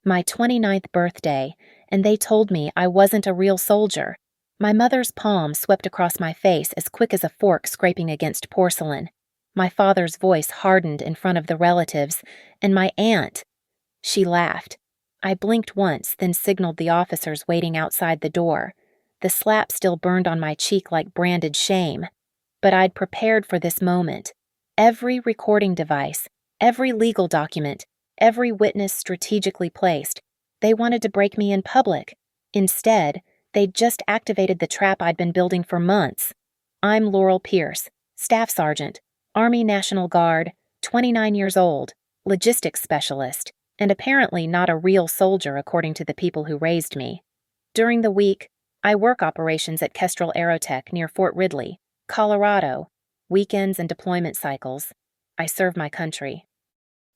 My 29th birthday, and they told me I wasn't a real soldier. My mother's palm swept across my face as quick as a fork scraping against porcelain. My father's voice hardened in front of the relatives, and my aunt. She laughed. I blinked once, then signaled the officers waiting outside the door. The slap still burned on my cheek like branded shame. But I'd prepared for this moment. Every recording device, every legal document, every witness strategically placed. They wanted to break me in public. Instead, they'd just activated the trap I'd been building for months. I'm Laurel Pierce, Staff Sergeant, Army National Guard, 29 years old, logistics specialist, and apparently not a real soldier according to the people who raised me. During the week, I work operations at Kestrel Aerotech near Fort Ridley, Colorado. Weekends and deployment cycles. I serve my country.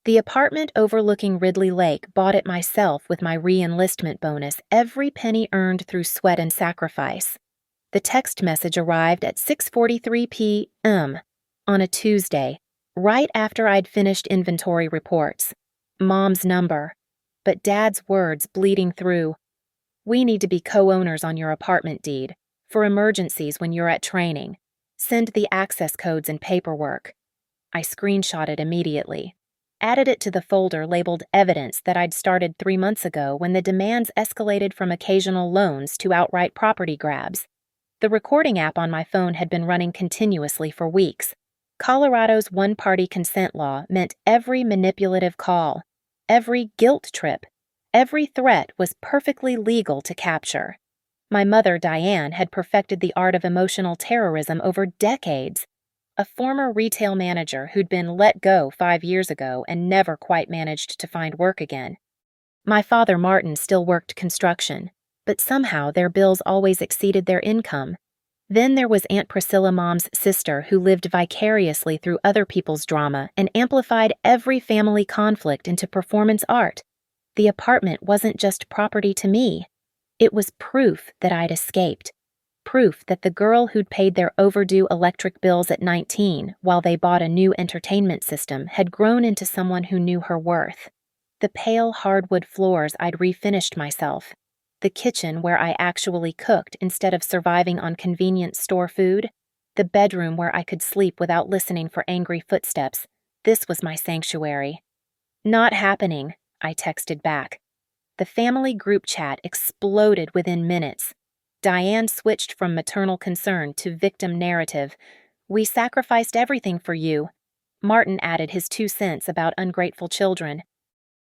The apartment overlooking Ridley Lake bought it myself with my re-enlistment bonus, every penny earned through sweat and sacrifice. The text message arrived at 6:43 p.m. on a Tuesday, right after I'd finished inventory reports. Mom's number, but Dad's words bleeding through. We need to be co-owners on your apartment deed, for emergencies when you're at training. Send the access codes and paperwork. I screenshotted immediately. Added it to the folder labeled evidence that I'd started 3 months ago when the demands escalated from occasional loans to outright property grabs. The recording app on my phone had been running continuously for weeks. Colorado's one-party consent law meant every manipulative call, every guilt trip, every threat was perfectly legal to capture. My mother, Diane, had perfected the art of emotional terrorism over decades. A former retail manager who'd been let go 5 years ago and never quite managed to find work again. My father, Martin, still worked construction, but somehow their bills always exceeded their income. Then there was Aunt Priscilla, Mom's sister, who lived vicariously through other people's drama and amplified every family conflict into performance art. The apartment wasn't just property to me. It was proof that I'd escaped. Proof that the girl who'd paid their overdue electric bills at 19 while they bought a new entertainment system had grown into someone who knew her worth. The pale hardwood floors I'd refinished myself. The kitchen where I actually cooked instead of surviving on convenient store food. The bedroom where I could sleep without listening for angry footsteps. This was my sanctuary. Not happening, I texted back. The family group chat exploded within minutes. Diane switched from maternal concern to victim narrative. We sacrificed everything for you. Martin added his 2 cents about ungrateful children.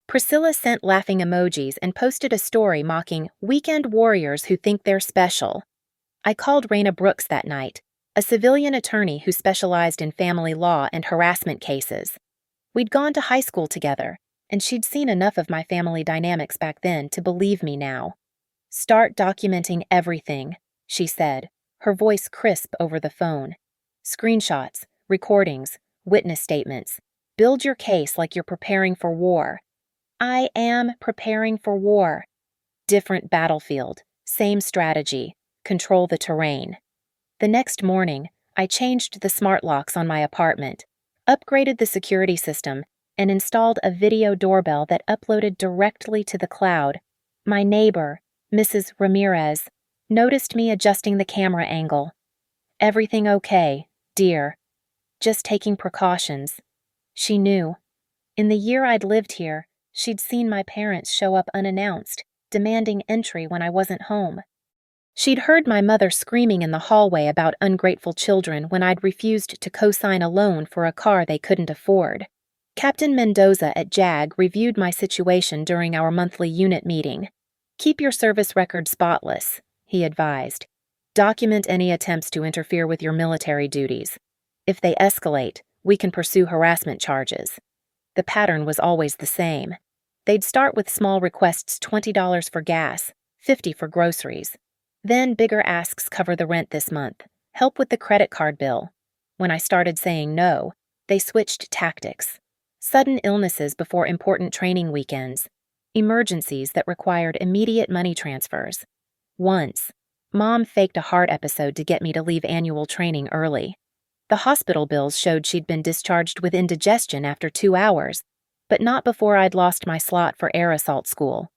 Priscilla sent laughing emojis and posted a story mocking weekend warriors who think they're special. I called Raina Brooks that night, a civilian attorney who specialized in family law and harassment cases. We'd gone to high school together, and she'd seen enough of my family dynamics back then to believe me now. Start documenting everything, she said, her voice crisp over the phone. Screenshots, recordings, witness statements. Build your case like you're preparing for war. I am preparing for war. Different battlefield, same strategy, control the terrain. The next morning, I changed the smart locks on my apartment, upgraded the security system, and installed a video doorbell that uploaded directly to the cloud. My neighbor, Mrs. Ramirez, noticed me adjusting the camera angle. Everything okay, dear. Just taking precautions. She knew. In the year I'd lived here, she'd seen my parents show up unannounced, demanding entry when I wasn't home. She'd heard my mother screaming in the hallway about ungrateful children when I'd refused to co-sign a loan for a car they couldn't afford. Captain Mendoza at JAG reviewed my situation during our monthly unit meeting. Keep your service record spotless, he advised. Document any attempts to interfere with your military duties. If they escalate, we can pursue harassment charges. The pattern was always the same. They'd start with small requests, $20 for gas, $50 for groceries. Then bigger asks: cover the rent this month, help with the credit card bill. When I started saying no, they switched tactics. Sudden illnesses before important training weekends. Emergencies that required immediate money transfers. Once, Mom faked a heart episode to get me to leave annual training early. The hospital bills showed she'd been discharged with indigestion after 2 hours. but not before I'd lost my slot for air assault school.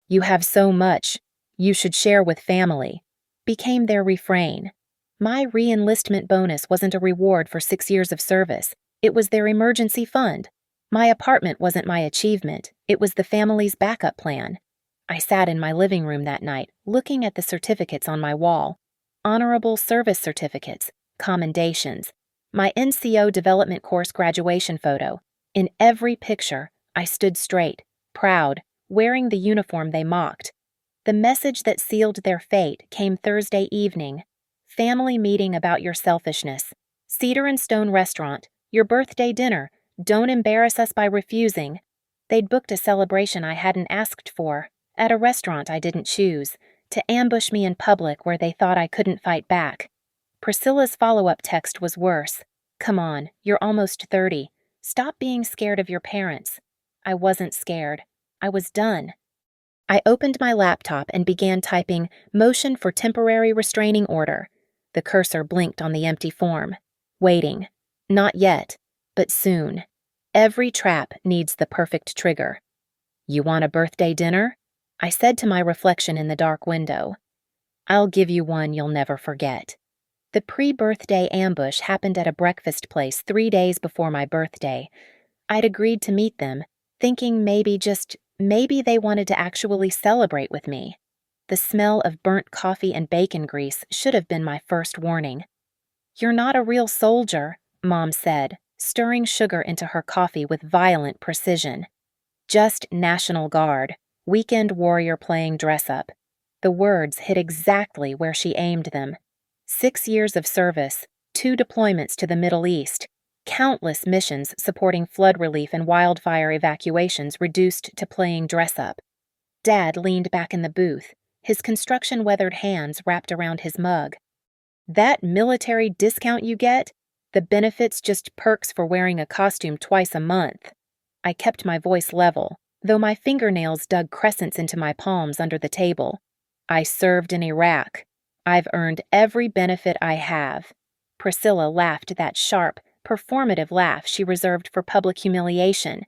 "You have so much. You should share with family," became their refrain. My re-enlistment bonus wasn't a reward for 6 years of service. It was their emergency fund. My apartment wasn't my achievement. It was the family's backup plan. I sat in my living room that night, looking at the certificates on my wall. Honorable service certificates, commendations, my NCO development course graduation photo. In every picture, I stood straight, proud, wearing the uniform they mocked. The message that sealed their fate came Thursday evening. "Family meeting about your selfishness. Cedar and Stone Restaurant, your birthday dinner. Don't embarrass us by refusing." They'd booked a celebration I hadn't asked for, at a restaurant I didn't choose, to ambush me in public where they thought I couldn't fight back. Priscilla's follow-up text was worse. "Come on, you're almost 30. Stop being scared of your parents." I wasn't scared. I was done. I opened my laptop and began typing "motion for temporary restraining order." The cursor blinked on the empty form. Waiting. Not yet, but soon. Every trap needs the perfect trigger. "You want a birthday dinner?" I said to my reflection in the dark window. "I'll give you one you'll never forget." The pre-birthday ambush happened at a breakfast place 3 days before my birthday. I'd agreed to meet them, thinking maybe they wanted to actually celebrate with me. The smell of burnt coffee and bacon grease should have been my first warning. "You're not a real soldier," Mom said, stirring sugar into her coffee with violent precision. "Just National Guard, weekend warrior playing dress-up." The words hit exactly where she aimed them. 6 years of service, 2 deployments to the Middle East, countless missions supporting flood relief and wildfire evacuations reduced to playing dress-up. Dad leaned back in the booth, his construction-weathered hands wrapped around his mug. "That military discount you get? The benefits just perks for wearing a costume twice a month." I kept my voice level, though my fingernails dug crescents into my palms under the table. "I served in Iraq. I've earned every benefit I have." Priscilla laughed that sharp, performative laugh she reserved for public humiliation.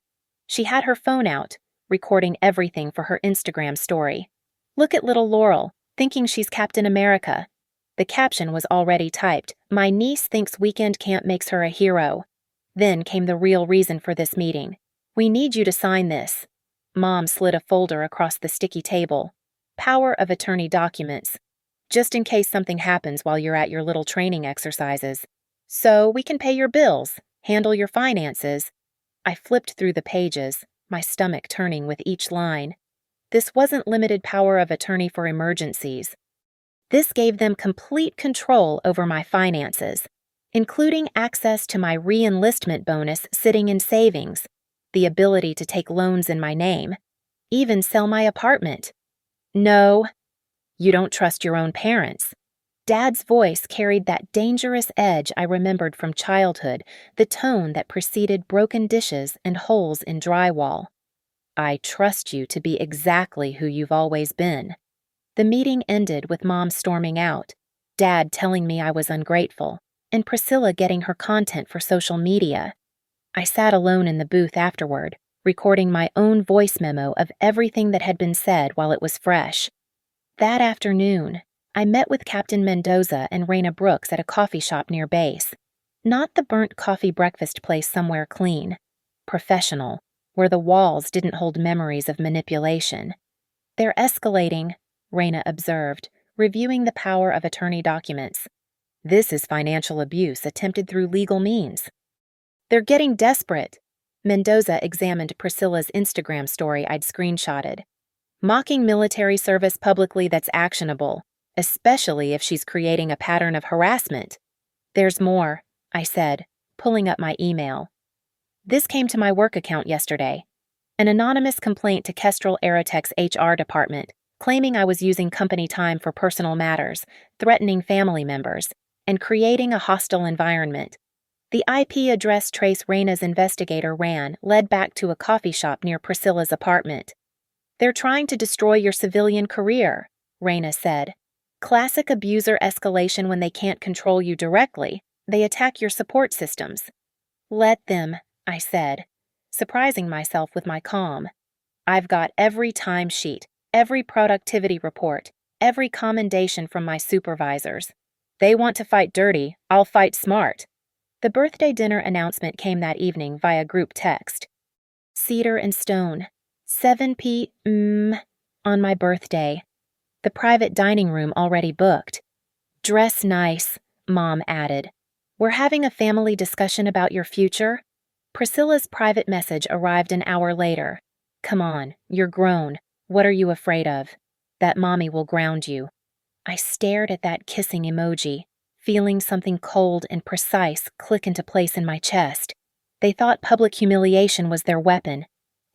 She had her phone out, recording everything for her Instagram story. "Look at little Laurel, thinking she's Captain America." The caption was already typed. "My niece thinks weekend camp makes her a hero." Then came the real reason for this meeting. "We need you to sign this." Mom slid a folder across the sticky table. "Power of attorney documents. Just in case something happens while you're at your little training exercises. So we can pay your bills, handle your finances." I flipped through the pages, my stomach turning with each line. This wasn't limited power of attorney for emergencies. This gave them complete control over my finances, including access to my re-enlistment bonus sitting in savings, the ability to take loans in my name, even sell my apartment. "No, you don't trust your own parents." Dad's voice carried that dangerous edge I remembered from childhood, the tone that preceded broken dishes and holes in drywall. "I trust you to be exactly who you've always been." The meeting ended with Mom storming out, Dad telling me I was ungrateful, and Priscilla getting her content for social media. I sat alone in the booth afterward, recording my own voice memo of everything that had been said while it was fresh. That afternoon, I met with Captain Mendoza and Raina Brooks at a coffee shop near base. Not the burnt coffee breakfast place somewhere clean. Professional, where the walls didn't hold memories of manipulation. "They're escalating," Raina observed, reviewing the power of attorney documents. "This is financial abuse attempted through legal means." "They're getting desperate." Mendoza examined Priscilla's Instagram story I'd screenshotted. "Mocking military service publicly that's actionable, especially if she's creating a pattern of harassment." "There's more," I said, pulling up my email. "This came to my work account yesterday. An anonymous complaint to Kestrel Aerotech's HR department, claiming I was using company time for personal matters, threatening family members, and creating a hostile environment. The IP address trace Raina's investigator ran led back to a coffee shop near Priscilla's apartment. "They're trying to destroy your civilian career," Raina said. "Classic abuser escalation when they can't control you directly. They attack your support systems." "Let them," I said. surprising myself with my calm. I've got every timesheet, every productivity report, every commendation from my supervisors. They want to fight dirty, I'll fight smart. The birthday dinner announcement came that evening via group text. Cedar and Stone, 7 p.m. on my birthday. The private dining room already booked. Dress nice, Mom added. We're having a family discussion about your future. Priscilla's private message arrived an hour later. Come on, you're grown. What are you afraid of? That Mommy will ground you. I stared at that kissing emoji, feeling something cold and precise click into place in my chest. They thought public humiliation was their weapon.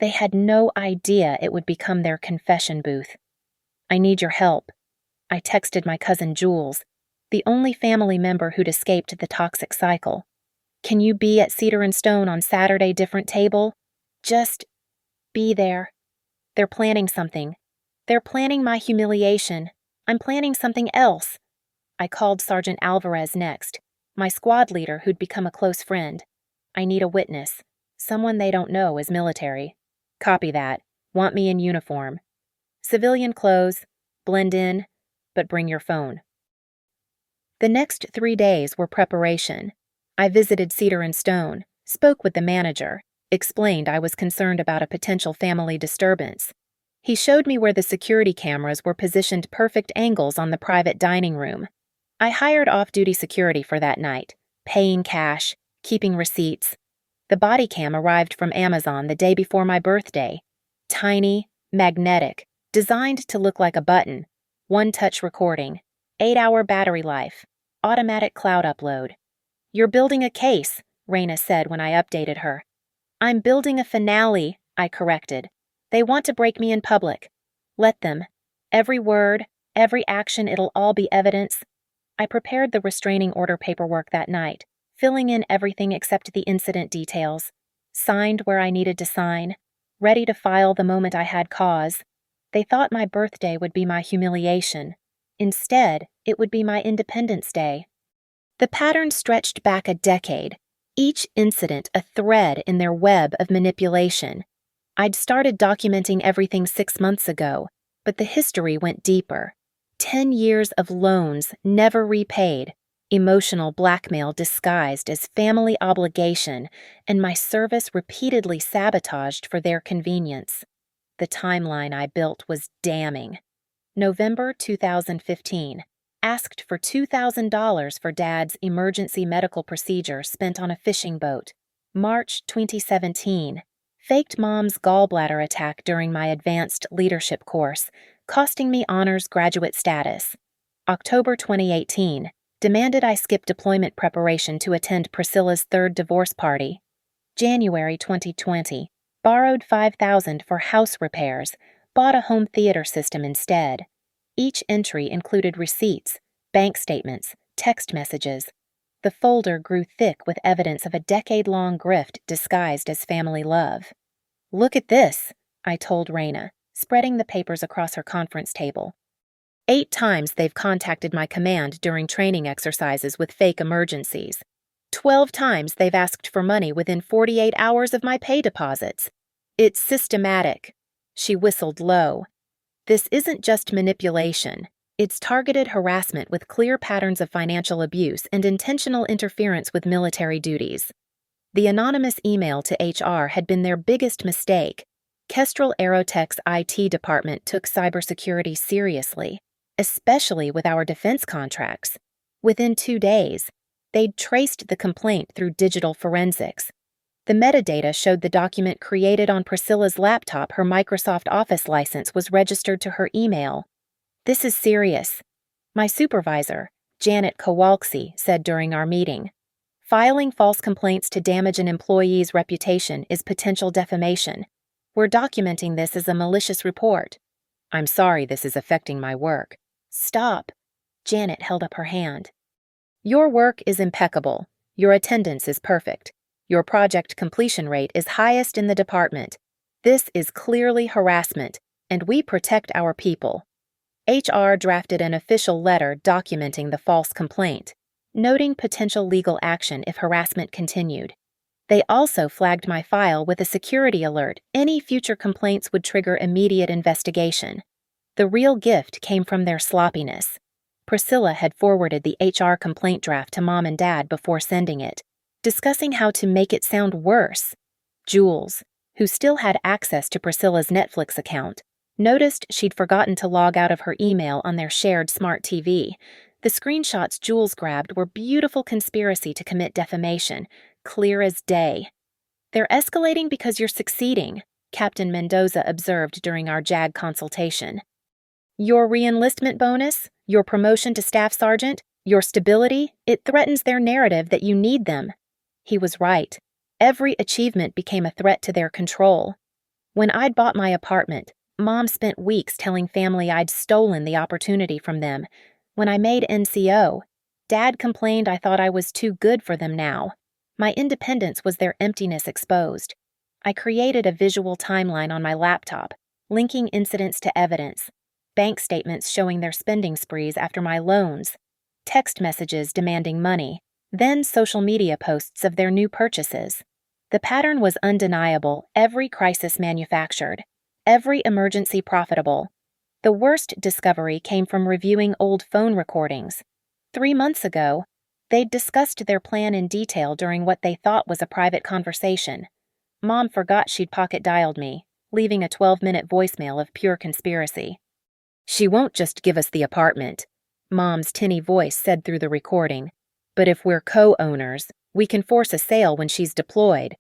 They had no idea it would become their confession booth. I need your help. I texted my cousin Jules, the only family member who'd escaped the toxic cycle. Can you be at Cedar and Stone on Saturday, different table? Just be there. They're planning something. They're planning my humiliation. I'm planning something else. I called Sergeant Alvarez next, my squad leader who'd become a close friend. I need a witness. Someone they don't know is military. Copy that. Want me in uniform. Civilian clothes. Blend in, but bring your phone. The next 3 days were preparation. I visited Cedar and Stone, spoke with the manager, explained I was concerned about a potential family disturbance. He showed me where the security cameras were positioned perfect angles on the private dining room. I hired off-duty security for that night, paying cash, keeping receipts. The body cam arrived from Amazon the day before my birthday. Tiny, magnetic, designed to look like a button. One-touch recording. 8-hour battery life. Automatic cloud upload. You're building a case, Raina said when I updated her. I'm building a finale, I corrected. They want to break me in public. Let them. Every word, every action, it'll all be evidence. I prepared the restraining order paperwork that night, filling in everything except the incident details. Signed where I needed to sign. Ready to file the moment I had cause. They thought my birthday would be my humiliation. Instead, it would be my Independence Day. The pattern stretched back a decade, each incident a thread in their web of manipulation. I'd started documenting everything 6 months ago, but the history went deeper. 10 years of loans never repaid, emotional blackmail disguised as family obligation, and my service repeatedly sabotaged for their convenience. The timeline I built was damning. November 2015. Asked for $2,000 for Dad's emergency medical procedure spent on a fishing boat. March 2017. Faked Mom's gallbladder attack during my advanced leadership course, costing me honors graduate status. October 2018. Demanded I skip deployment preparation to attend Priscilla's third divorce party. January 2020. Borrowed $5,000 for house repairs, bought a home theater system instead. Each entry included receipts, bank statements, text messages. The folder grew thick with evidence of a decade-long grift disguised as family love. Look at this, I told Raina, spreading the papers across her conference table. 8 times they've contacted my command during training exercises with fake emergencies. 12 times they've asked for money within 48 hours of my pay deposits. It's systematic. She whistled low. This isn't just manipulation. It's targeted harassment with clear patterns of financial abuse and intentional interference with military duties. The anonymous email to HR had been their biggest mistake. Kestrel Aerotech's IT department took cybersecurity seriously, especially with our defense contracts. Within 2 days, they'd traced the complaint through digital forensics. The metadata showed the document created on Priscilla's laptop. Her Microsoft Office license was registered to her email. This is serious. My supervisor, Janet Kowalski, said during our meeting. Filing false complaints to damage an employee's reputation is potential defamation. We're documenting this as a malicious report. I'm sorry this is affecting my work. Stop. Janet held up her hand. Your work is impeccable. Your attendance is perfect. Your project completion rate is highest in the department. This is clearly harassment, and we protect our people. HR drafted an official letter documenting the false complaint, noting potential legal action if harassment continued. They also flagged my file with a security alert. Any future complaints would trigger immediate investigation. The real gift came from their sloppiness. Priscilla had forwarded the HR complaint draft to Mom and Dad before sending it, discussing how to make it sound worse. Jules, who still had access to Priscilla's Netflix account, noticed she'd forgotten to log out of her email on their shared smart TV. The screenshots Jules grabbed were beautiful conspiracy to commit defamation, clear as day. "They're escalating because you're succeeding," Captain Mendoza observed during our JAG consultation. "Your reenlistment bonus, your promotion to staff sergeant, your stability, it threatens their narrative that you need them." He was right. Every achievement became a threat to their control. When I'd bought my apartment, Mom spent weeks telling family I'd stolen the opportunity from them. When I made NCO, Dad complained I thought I was too good for them now. My independence was their emptiness exposed. I created a visual timeline on my laptop, linking incidents to evidence, bank statements showing their spending sprees after my loans, text messages demanding money, then social media posts of their new purchases. The pattern was undeniable, every crisis manufactured, every emergency profitable. The worst discovery came from reviewing old phone recordings. 3 months ago, they'd discussed their plan in detail during what they thought was a private conversation. Mom forgot she'd pocket-dialed me, leaving a 12-minute voicemail of pure conspiracy. "She won't just give us the apartment," Mom's tinny voice said through the recording. "But if we're co-owners, we can force a sale when she's deployed.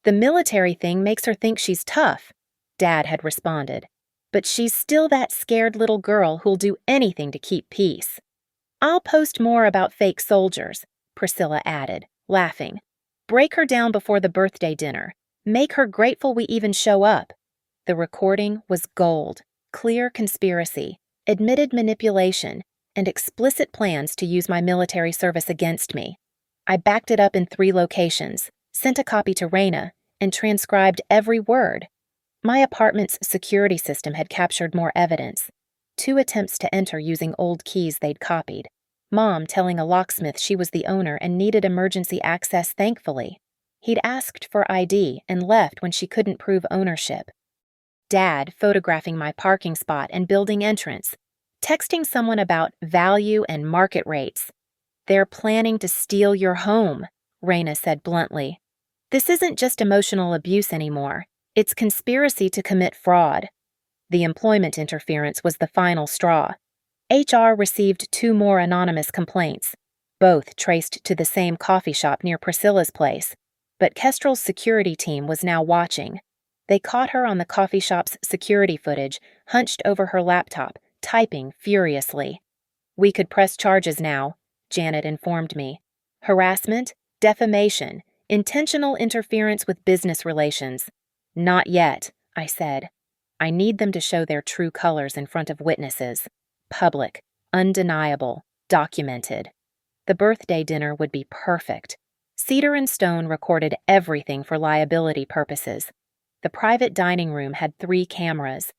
The military thing makes her think she's tough," Dad had responded. "But she's still that scared little girl who'll do anything to keep peace." "I'll post more about fake soldiers," Priscilla added, laughing. "Break her down before the birthday dinner. Make her grateful we even show up." The recording was gold, clear conspiracy, admitted manipulation, and explicit plans to use my military service against me. I backed it up in 3 locations, sent a copy to Raina, and transcribed every word. My apartment's security system had captured more evidence. 2 attempts to enter using old keys they'd copied. Mom telling a locksmith she was the owner and needed emergency access thankfully. He'd asked for ID and left when she couldn't prove ownership. Dad photographing my parking spot and building entrance, texting someone about value and market rates. "They're planning to steal your home," Raina said bluntly. "This isn't just emotional abuse anymore. It's conspiracy to commit fraud." The employment interference was the final straw. HR received 2 more anonymous complaints, both traced to the same coffee shop near Priscilla's place. But Kestrel's security team was now watching. They caught her on the coffee shop's security footage, hunched over her laptop, typing furiously. "We could press charges now," Janet informed me. "Harassment, defamation, intentional interference with business relations." "Not yet," I said. "I need them to show their true colors in front of witnesses. Public, undeniable, documented." The birthday dinner would be perfect. Cedar and Stone recorded everything for liability purposes. The private dining room had 3 cameras.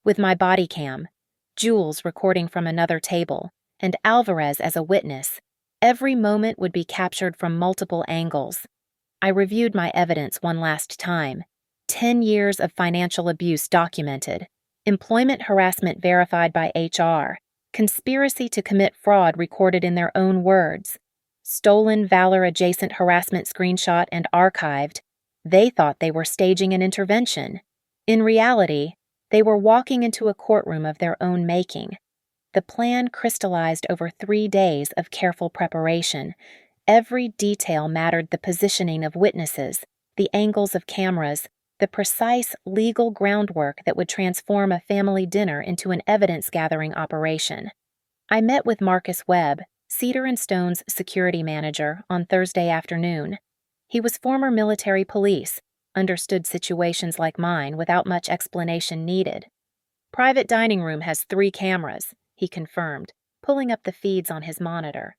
With my body cam, Jules recording from another table, and Alvarez as a witness, every moment would be captured from multiple angles. I reviewed my evidence one last time. 10 years of financial abuse documented, employment harassment verified by HR, conspiracy to commit fraud recorded in their own words, stolen Valor-adjacent harassment screenshot and archived. They thought they were staging an intervention. In reality, they were walking into a courtroom of their own making. The plan crystallized over 3 days of careful preparation. Every detail mattered: the positioning of witnesses, the angles of cameras, the precise legal groundwork that would transform a family dinner into an evidence-gathering operation. I met with Marcus Webb, Cedar and Stone's security manager, on Thursday afternoon. He was former military police, understood situations like mine without much explanation needed. "Private dining room has 3 cameras, he confirmed, pulling up the feeds on his monitor.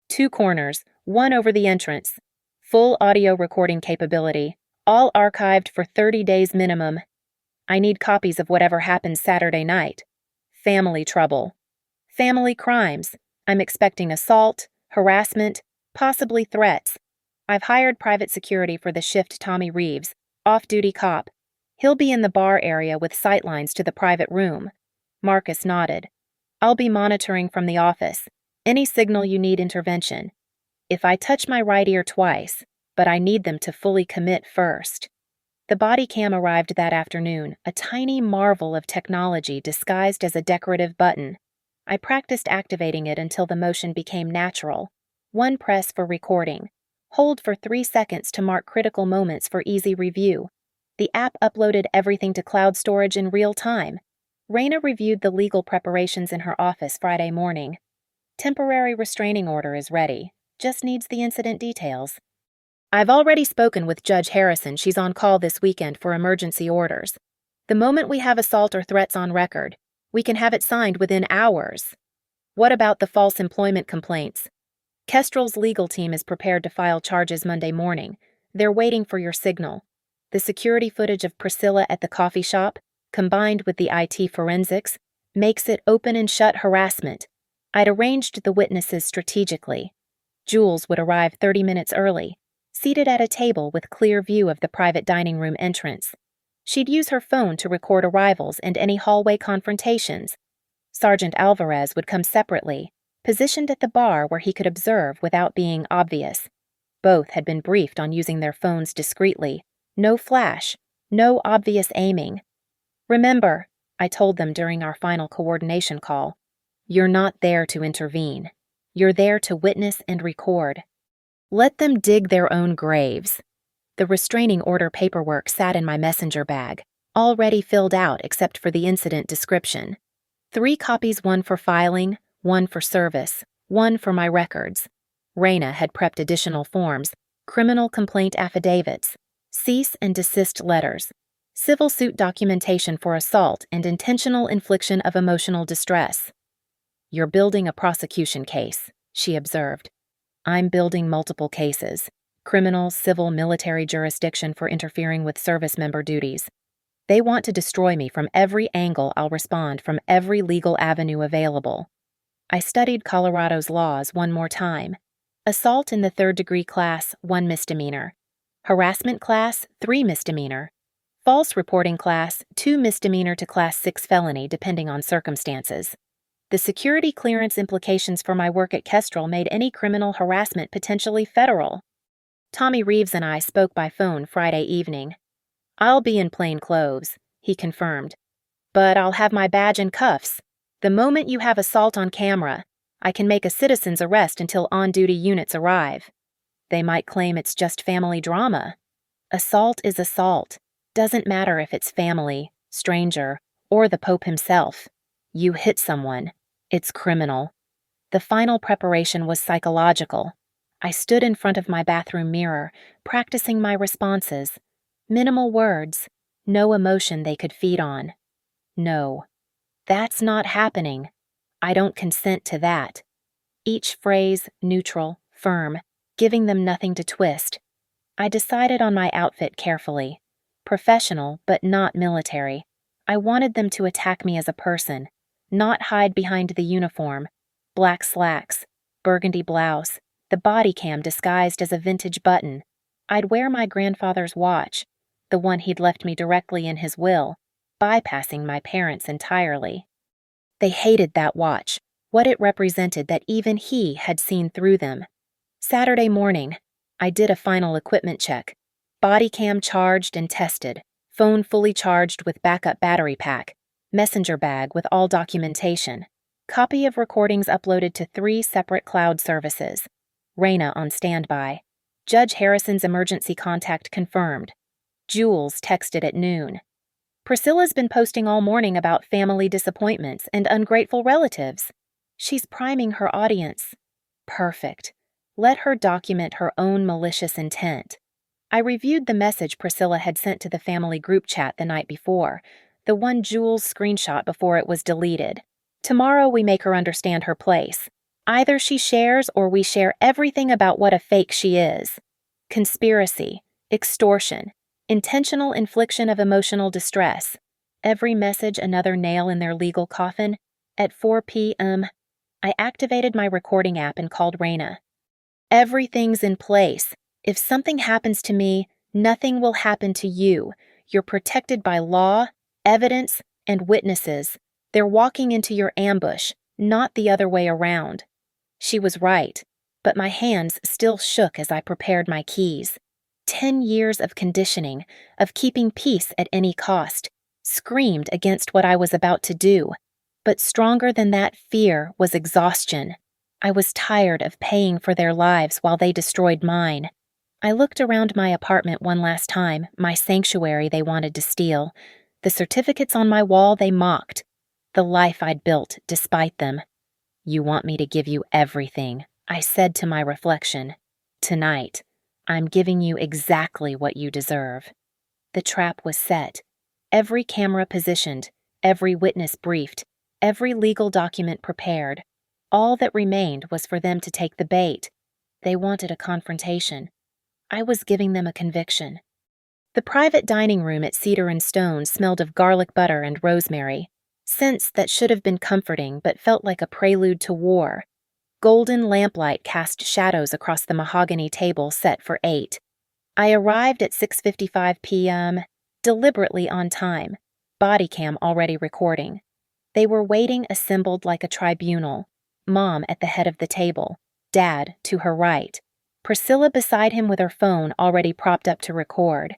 2 corners, 1 over the entrance. Full audio recording capability, all archived for 30 days minimum. I need copies of whatever happened Saturday night. Family trouble. Family crimes. I'm expecting assault, harassment, possibly threats. I've hired private security for the shift Tommy Reeves, off-duty cop. He'll be in the bar area with sightlines to the private room. Marcus nodded. I'll be monitoring from the office. Any signal you need intervention. If I touch my right ear twice, but I need them to fully commit first. The body cam arrived that afternoon, a tiny marvel of technology disguised as a decorative button. I practiced activating it until the motion became natural. One press for recording. Hold for 3 seconds to mark critical moments for easy review. The app uploaded everything to cloud storage in real time. Raina reviewed the legal preparations in her office Friday morning. Temporary restraining order is ready. Just needs the incident details. I've already spoken with Judge Harrison. She's on call this weekend for emergency orders. The moment we have assault or threats on record, we can have it signed within hours. What about the false employment complaints? Kestrel's legal team is prepared to file charges Monday morning. They're waiting for your signal. The security footage of Priscilla at the coffee shop, combined with the IT forensics, makes it open and shut harassment. I'd arranged the witnesses strategically. Jules would arrive 30 minutes early, seated at a table with clear view of the private dining room entrance. She'd use her phone to record arrivals and any hallway confrontations. Sergeant Alvarez would come separately, positioned at the bar where he could observe without being obvious. Both had been briefed on using their phones discreetly. No flash, no obvious aiming. Remember, I told them during our final coordination call, you're not there to intervene. You're there to witness and record. Let them dig their own graves. The restraining order paperwork sat in my messenger bag, already filled out except for the incident description. 3 copies, one for filing, one for service, one for my records. Raina had prepped additional forms, criminal complaint affidavits, cease and desist letters, civil suit documentation for assault and intentional infliction of emotional distress. You're building a prosecution case, she observed. I'm building multiple cases. Criminal, civil, military jurisdiction for interfering with service member duties. They want to destroy me from every angle. I'll respond from every legal avenue available. I studied Colorado's laws one more time. Assault in the 3rd-degree class, 1 misdemeanor. Harassment class, 3 misdemeanor. False reporting class, 2 misdemeanor to class 6 felony depending on circumstances. The security clearance implications for my work at Kestrel made any criminal harassment potentially federal. Tommy Reeves and I spoke by phone Friday evening. I'll be in plain clothes, he confirmed. But I'll have my badge and cuffs. The moment you have assault on camera, I can make a citizen's arrest until on-duty units arrive. They might claim it's just family drama. Assault is assault. Doesn't matter if it's family, stranger, or the Pope himself. You hit someone. It's criminal. The final preparation was psychological. I stood in front of my bathroom mirror, practicing my responses. Minimal words, no emotion they could feed on. No. That's not happening. I don't consent to that. Each phrase neutral, firm, giving them nothing to twist. I decided on my outfit carefully. Professional, but not military. I wanted them to attack me as a person, not hide behind the uniform. Black slacks, burgundy blouse, the body cam disguised as a vintage button. I'd wear my grandfather's watch, the one he'd left me directly in his will, bypassing my parents entirely. They hated that watch, what it represented that even he had seen through them. Saturday morning, I did a final equipment check. Body cam charged and tested, phone fully charged with backup battery pack, messenger bag with all documentation, copy of recordings uploaded to 3 separate cloud services. Raina on standby. Judge Harrison's emergency contact confirmed. Jules texted at noon. Priscilla's been posting all morning about family disappointments and ungrateful relatives. She's priming her audience. Perfect. Let her document her own malicious intent. I reviewed the message Priscilla had sent to the family group chat the night before, the one Jules screenshot before it was deleted. Tomorrow we make her understand her place. Either she shares or we share everything about what a fake she is. Conspiracy, extortion, intentional infliction of emotional distress. Every message another nail in their legal coffin. At 4 p.m., I activated my recording app and called Raina. Everything's in place. If something happens to me, nothing will happen to you. You're protected by law, evidence, and witnesses. They're walking into your ambush, not the other way around." She was right, but my hands still shook as I prepared my keys. 10 years of conditioning, of keeping peace at any cost, screamed against what I was about to do. But stronger than that fear was exhaustion. I was tired of paying for their lives while they destroyed mine. I looked around my apartment one last time, my sanctuary they wanted to steal. The certificates on my wall they mocked. The life I'd built despite them. "You want me to give you everything," I said to my reflection. "Tonight, I'm giving you exactly what you deserve." The trap was set. Every camera positioned, every witness briefed, every legal document prepared. All that remained was for them to take the bait. They wanted a confrontation. I was giving them a conviction. The private dining room at Cedar and Stone smelled of garlic butter and rosemary, scents that should have been comforting but felt like a prelude to war. Golden lamplight cast shadows across the mahogany table set for 8. I arrived at 6:55 p.m., deliberately on time, body cam already recording. They were waiting assembled like a tribunal, Mom at the head of the table, Dad to her right, Priscilla beside him with her phone already propped up to record.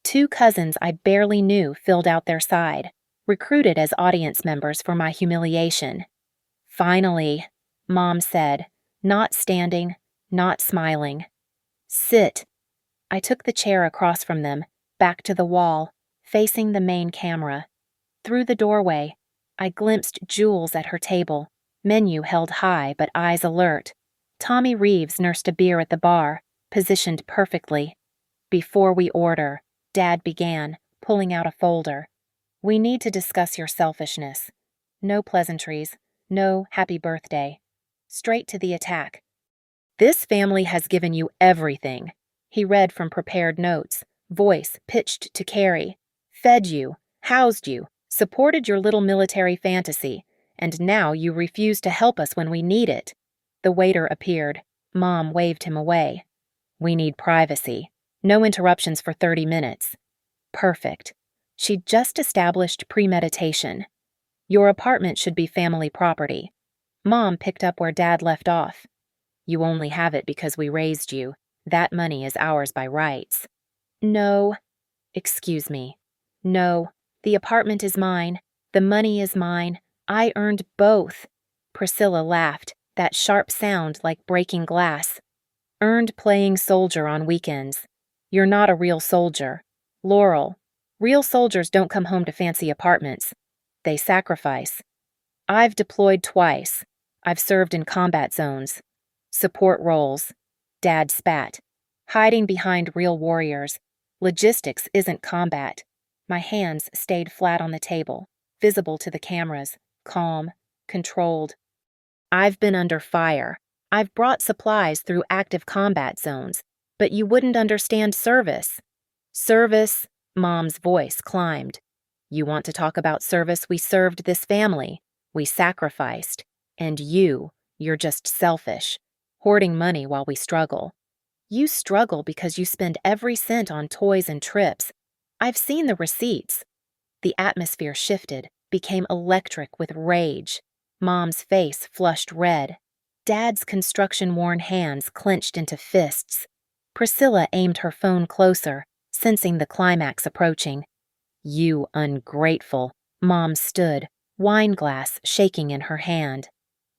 2 cousins I barely knew filled out their side, recruited as audience members for my humiliation. "Finally," Mom said, not standing, not smiling. "Sit." I took the chair across from them, back to the wall, facing the main camera. Through the doorway, I glimpsed Jules at her table, menu held high but eyes alert. Tommy Reeves nursed a beer at the bar, positioned perfectly. "Before we order," Dad began, pulling out a folder. "We need to discuss your selfishness. No pleasantries, no happy birthday. Straight to the attack. This family has given you everything." He read from prepared notes, voice pitched to Carrie. "Fed you, housed you, supported your little military fantasy, and now you refuse to help us when we need it." The waiter appeared. Mom waved him away. "We need privacy. No interruptions for 30 minutes. Perfect. She'd just established premeditation. "Your apartment should be family property." Mom picked up where Dad left off. "You only have it because we raised you. That money is ours by rights." "No." "Excuse me. No. The apartment is mine. The money is mine. I earned both." Priscilla laughed, that sharp sound like breaking glass. "Earned playing soldier on weekends. You're not a real soldier. Laurel, real soldiers don't come home to fancy apartments. They sacrifice. I've deployed twice. I've served in combat zones. Support roles." Dad spat. "Hiding behind real warriors. Logistics isn't combat." My hands stayed flat on the table, visible to the cameras, calm, controlled. "I've been under fire. I've brought supplies through active combat zones, but you wouldn't understand service." "Service," Mom's voice climbed. "You want to talk about service? We served this family. We sacrificed. And you're just selfish, hoarding money while we struggle. You struggle because you spend every cent on toys and trips. I've seen the receipts." The atmosphere shifted, became electric with rage. Mom's face flushed red. Dad's construction-worn hands clenched into fists. Priscilla aimed her phone closer, sensing the climax approaching. "You ungrateful," Mom stood, wine glass shaking in her hand.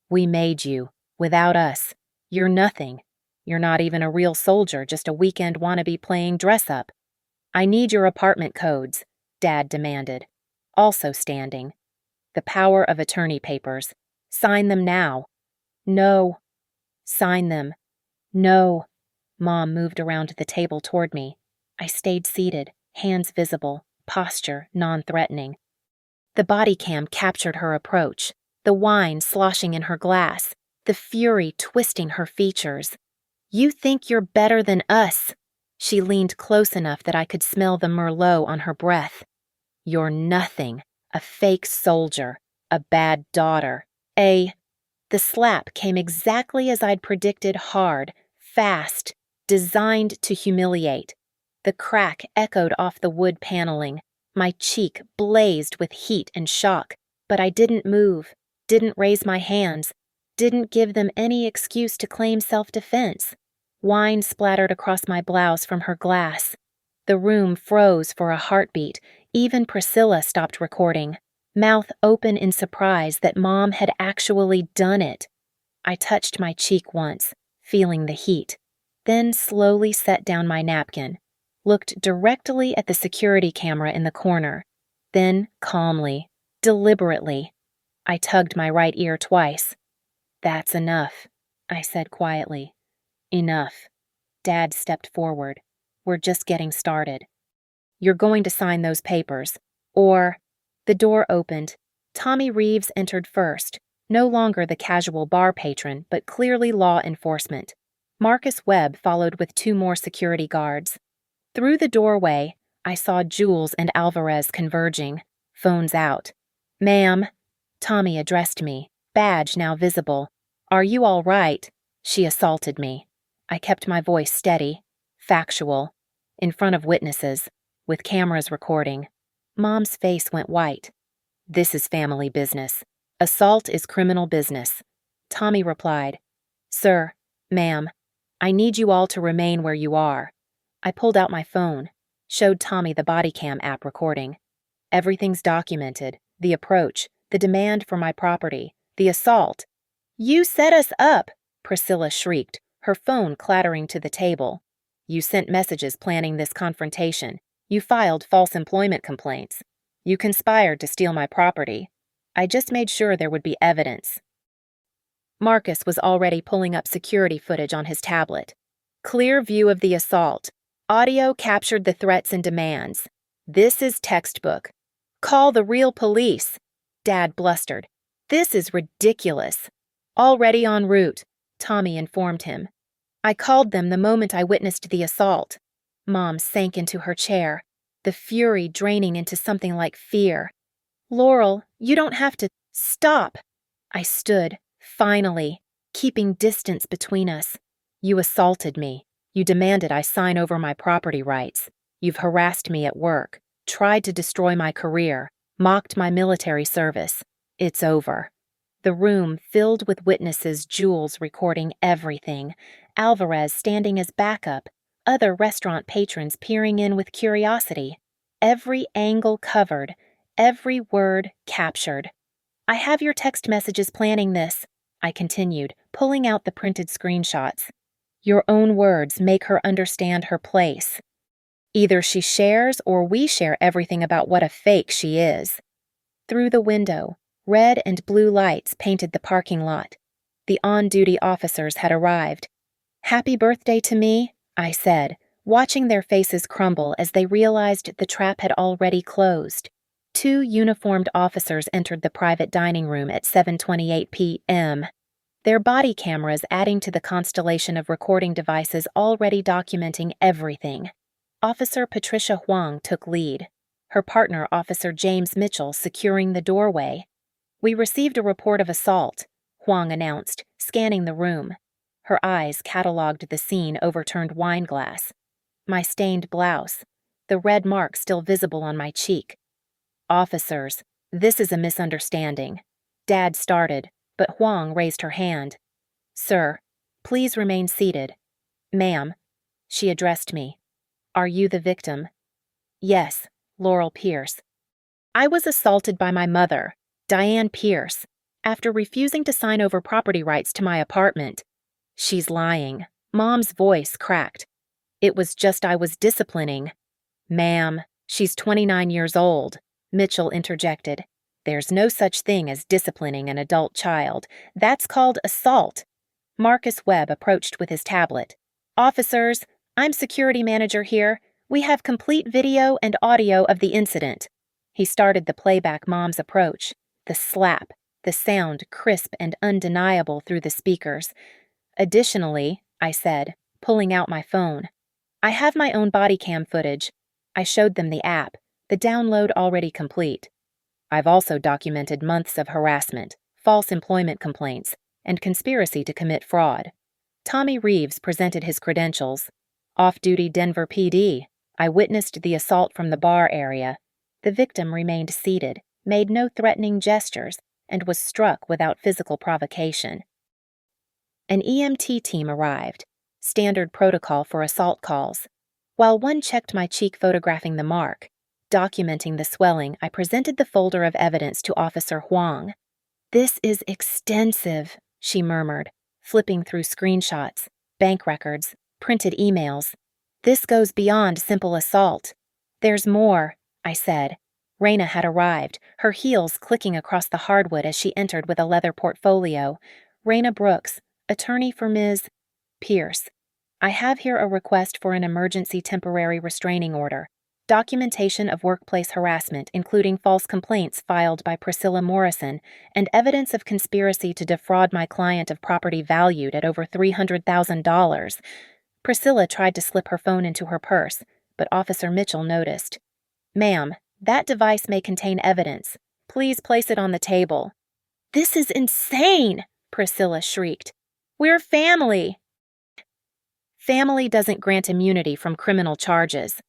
"We made you. Without us, you're nothing. You're not even a real soldier, just a weekend wannabe playing dress-up." "I need your apartment codes," Dad demanded, also standing. "The power of attorney papers. Sign them now." "No." "Sign them." "No." Mom moved around the table toward me. I stayed seated, hands visible, posture non-threatening. The body cam captured her approach, the wine sloshing in her glass, the fury twisting her features. "You think you're better than us." She leaned close enough that I could smell the Merlot on her breath. "You're nothing, a fake soldier, a bad daughter, a—" The slap came exactly as I'd predicted, hard, fast. designed to humiliate. The crack echoed off the wood paneling. My cheek blazed with heat and shock, but I didn't move, didn't raise my hands, didn't give them any excuse to claim self-defense. Wine splattered across my blouse from her glass. The room froze for a heartbeat. Even Priscilla stopped recording, mouth open in surprise that Mom had actually done it. I touched my cheek once, feeling the heat, then slowly set down my napkin, looked directly at the security camera in the corner, then calmly, deliberately. I tugged my right ear twice. "That's enough," I said quietly. "Enough." Dad stepped forward. "We're just getting started. You're going to sign those papers, or—" The door opened. Tommy Reeves entered first, no longer the casual bar patron, but clearly law enforcement. Marcus Webb followed with 2 more security guards. Through the doorway, I saw Jules and Alvarez converging, phones out. "Ma'am," Tommy addressed me, badge now visible. "Are you all right?" She assaulted me. I kept my voice steady, factual, in front of witnesses, with cameras recording. Mom's face went white. "This is family business. Assault is criminal business." Tommy replied, "Sir, ma'am, I need you all to remain where you are." I pulled out my phone, showed Tommy the body cam app recording. "Everything's documented, the approach, the demand for my property, the assault." "You set us up!" Priscilla shrieked, her phone clattering to the table. "You sent messages planning this confrontation. You filed false employment complaints. You conspired to steal my property. I just made sure there would be evidence." Marcus was already pulling up security footage on his tablet. Clear view of the assault. Audio captured the threats and demands. "This is textbook. Call the real police." Dad blustered. "This is ridiculous." "Already en route," Tommy informed him. "I called them the moment I witnessed the assault." Mom sank into her chair, the fury draining into something like fear. "Laurel, you don't have to—" "Stop!" I stood, finally, keeping distance between us. "You assaulted me. You demanded I sign over my property rights. You've harassed me at work, tried to destroy my career, mocked my military service. It's over." The room filled with witnesses, Jules recording everything, Alvarez standing as backup, other restaurant patrons peering in with curiosity. Every angle covered, every word captured. "I have your text messages planning this," I continued, pulling out the printed screenshots. "Your own words make her understand her place. Either she shares or we share everything about what a fake she is." Through the window, red and blue lights painted the parking lot. The on-duty officers had arrived. "Happy birthday to me," I said, watching their faces crumble as they realized the trap had already closed. 2 uniformed officers entered the private dining room at 7:28 p.m., their body cameras adding to the constellation of recording devices already documenting everything. Officer Patricia Huang took lead, her partner Officer James Mitchell securing the doorway. "We received a report of assault," Huang announced, scanning the room. Her eyes cataloged the scene overturned wine glass. My stained blouse, the red mark still visible on my cheek. "Officers, this is a misunderstanding." Dad started, but Huang raised her hand. "Sir, please remain seated." "Ma'am," she addressed me. "Are you the victim?" "Yes, Laurel Pierce. I was assaulted by my mother, Diane Pierce, after refusing to sign over property rights to my apartment." "She's lying." Mom's voice cracked. "It was just I was disciplining." "Ma'am, she's 29 years old," Mitchell interjected. "There's no such thing as disciplining an adult child. That's called assault." Marcus Webb approached with his tablet. "Officers, I'm security manager here. We have complete video and audio of the incident." He started the playback. Mom's approach. The slap, the sound crisp and undeniable through the speakers. "Additionally," I said, pulling out my phone, "I have my own body cam footage." I showed them the app, the download already complete. "I've also documented months of harassment, false employment complaints, and conspiracy to commit fraud." Tommy Reeves presented his credentials. Off-duty Denver PD. I witnessed the assault from the bar area. The victim remained seated, made no threatening gestures, and was struck without physical provocation. An EMT team arrived, standard protocol for assault calls. While one checked my cheek photographing the mark, documenting the swelling, I presented the folder of evidence to Officer Huang. "This is extensive," she murmured, flipping through screenshots, bank records, printed emails. "This goes beyond simple assault." "There's more," I said. Raina had arrived, her heels clicking across the hardwood as she entered with a leather portfolio. "Raina Brooks, attorney for Ms. Pierce. I have here a request for an emergency temporary restraining order. Documentation of workplace harassment, including false complaints filed by Priscilla Morrison, and evidence of conspiracy to defraud my client of property valued at over $300,000. Priscilla tried to slip her phone into her purse, but Officer Mitchell noticed. "Ma'am, that device may contain evidence. Please place it on the table." "This is insane!" Priscilla shrieked. "We're family!" "Family doesn't grant immunity from criminal charges,"